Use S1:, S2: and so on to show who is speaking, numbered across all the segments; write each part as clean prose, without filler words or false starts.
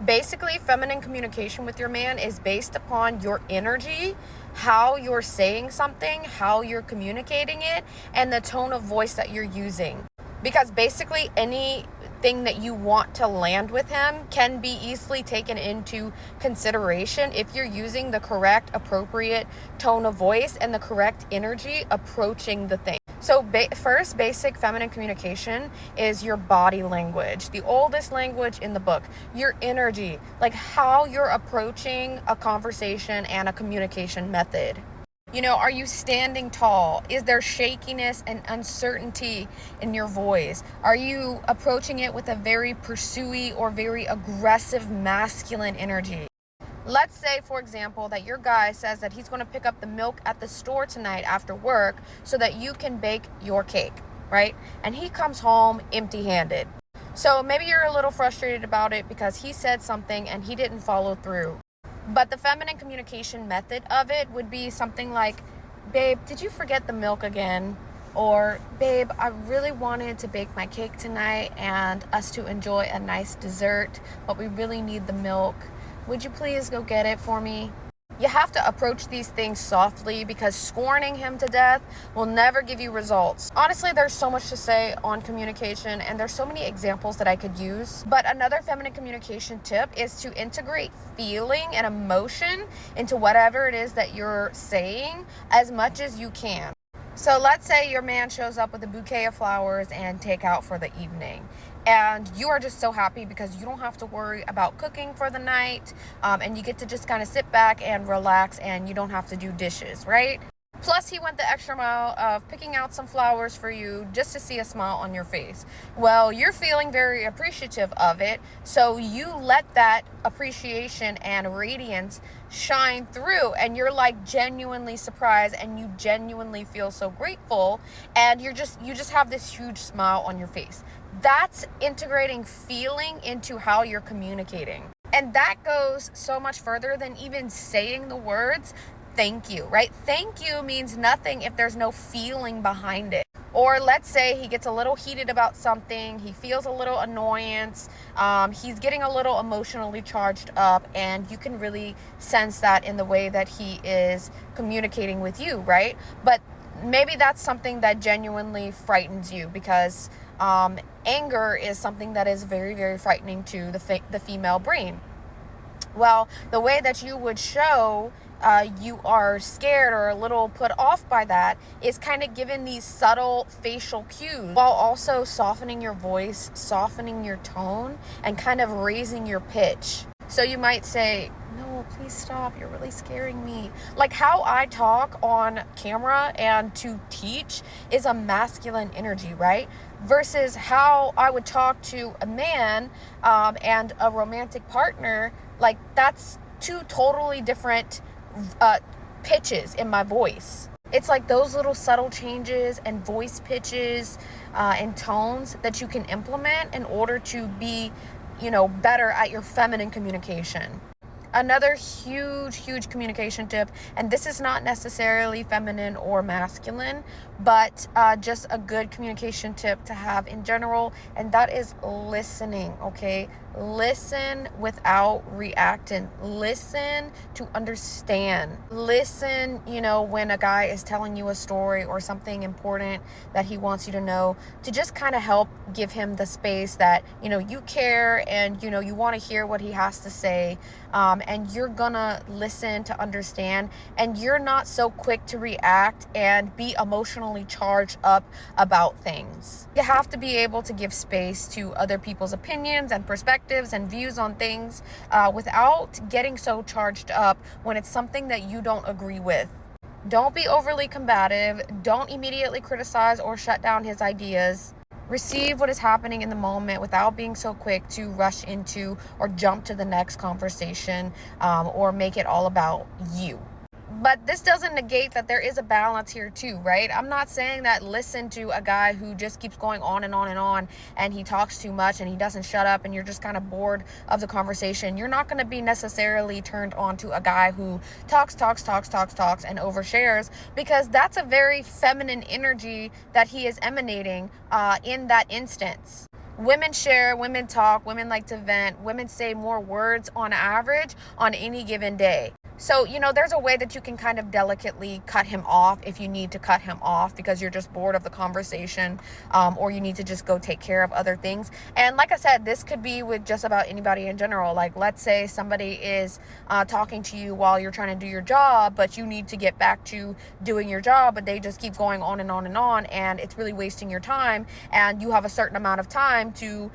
S1: Basically, feminine communication with your man is based upon your energy, how you're saying something, how you're communicating it, and the tone of voice that you're using. Because basically anything that you want to land with him can be easily taken into consideration if you're using the correct, appropriate tone of voice and the correct energy approaching the thing. So first, basic feminine communication is your body language, the oldest language in the book, your energy, like how you're approaching a conversation and a communication method. You know, are you standing tall? Is there shakiness and uncertainty in your voice? Are you approaching it with a very pursuey or very aggressive masculine energy? Let's say, for example, that your guy says that he's going to pick up the milk at the store tonight after work so that you can bake your cake, right? And he comes home empty-handed. So maybe you're a little frustrated about it because he said something and he didn't follow through. But the feminine communication method of it would be something like, babe, did you forget the milk again? Or, babe, I really wanted to bake my cake tonight and us to enjoy a nice dessert, but we really need the milk. Would you please go get it for me? You have to approach these things softly because scorning him to death will never give you results. Honestly, there's so much to say on communication and there's so many examples that I could use. But another feminine communication tip is to integrate feeling and emotion into whatever it is that you're saying as much as you can. So let's say your man shows up with a bouquet of flowers and takeout for the evening. And you are just so happy because you don't have to worry about cooking for the night. And you get to just kind of sit back and relax and you don't have to do dishes, right? Plus, he went the extra mile of picking out some flowers for you just to see a smile on your face. Well, you're feeling very appreciative of it, so you let that appreciation and radiance shine through, and you're like genuinely surprised, and you genuinely feel so grateful, and you just have this huge smile on your face. That's integrating feeling into how you're communicating. And that goes so much further than even saying the words thank you, right? Thank you means nothing if there's no feeling behind it. Or let's say he gets a little heated about something, he feels a little annoyance, he's getting a little emotionally charged up, and you can really sense that in the way that he is communicating with you, right? But maybe that's something that genuinely frightens you because anger is something that is very, very frightening to the female brain. Well, the way that you would show you are scared or a little put off by that is kind of giving these subtle facial cues while also softening your voice, softening your tone, and kind of raising your pitch. So you might say, no, please stop. You're really scaring me. Like how I talk on camera and to teach is a masculine energy, right? Versus how I would talk to a man and a romantic partner. Like that's two totally different pitches in my voice. It's like those little subtle changes and voice pitches and tones that you can implement in order to be, better at your feminine communication. Another huge communication tip, and this is not necessarily feminine or masculine, but just a good communication tip to have in general, and that is listening, okay? Listen without reacting. Listen to understand. Listen, when a guy is telling you a story or something important that he wants you to know, to just kind of help give him the space that, you care and, you want to hear what he has to say. And you're gonna listen to understand, and you're not so quick to react and be emotionally charged up about things. You have to be able to give space to other people's opinions and perspectives and views on things without getting so charged up when it's something that you don't agree with. Don't be overly combative. Don't immediately criticize or shut down his ideas. Receive what is happening in the moment without being so quick to rush into or jump to the next conversation or make it all about you. But this doesn't negate that there is a balance here too, right? I'm not saying that listen to a guy who just keeps going on and on and on and he talks too much and he doesn't shut up and you're just kind of bored of the conversation. You're not going to be necessarily turned on to a guy who talks and overshares, because that's a very feminine energy that he is emanating in that instance. Women share, women talk, women like to vent, women say more words on average on any given day. So, there's a way that you can kind of delicately cut him off if you need to cut him off because you're just bored of the conversation, or you need to just go take care of other things. And like I said, this could be with just about anybody in general. Like, let's say somebody is talking to you while you're trying to do your job, but you need to get back to doing your job, but they just keep going on and on and on, and it's really wasting your time, and you have a certain amount of time to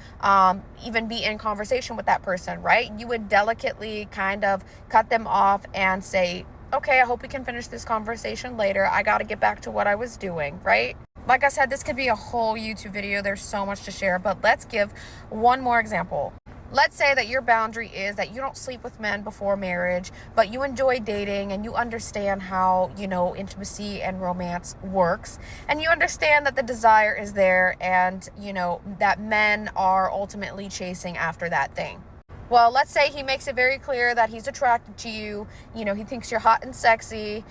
S1: even be in conversation with that person, right? You would delicately kind of cut them off and say, okay, I hope we can finish this conversation later. I got to get back to what I was doing, right? Like I said, this could be a whole YouTube video. There's so much to share, but let's give one more example. Let's say that your boundary is that you don't sleep with men before marriage, but you enjoy dating and you understand how, intimacy and romance works. And you understand that the desire is there and, that men are ultimately chasing after that thing. Well, let's say he makes it very clear that he's attracted to you. He thinks you're hot and sexy.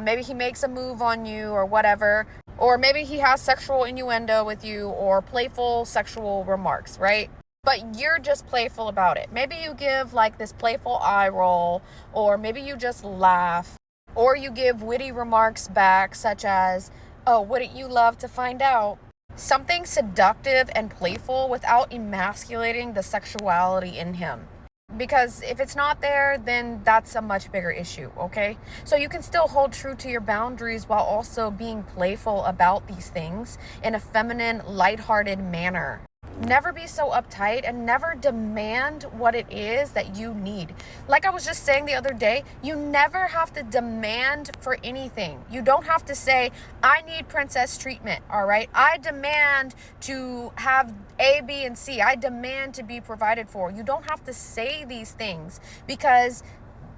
S1: Maybe he makes a move on you or whatever. Or maybe he has sexual innuendo with you or playful sexual remarks, right? But you're just playful about it. Maybe you give like this playful eye roll, or maybe you just laugh, or you give witty remarks back, such as, oh, wouldn't you love to find out? Something seductive and playful without emasculating the sexuality in him. Because if it's not there, then that's a much bigger issue, okay? So you can still hold true to your boundaries while also being playful about these things in a feminine, lighthearted manner. Never be so uptight and never demand what it is that you need. Like I was just saying the other day, you never have to demand for anything. You don't have to say, I need princess treatment, all right? I demand to have A, B, and C. I demand to be provided for. You don't have to say these things because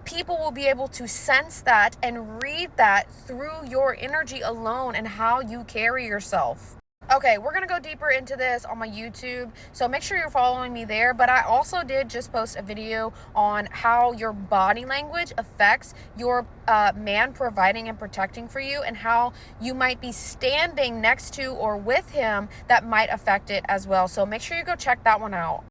S1: people will be able to sense that and read that through your energy alone and how you carry yourself. Okay, we're going to go deeper into this on my YouTube, so make sure you're following me there. But I also did just post a video on how your body language affects your man providing and protecting for you, and how you might be standing next to or with him that might affect it as well. So make sure you go check that one out.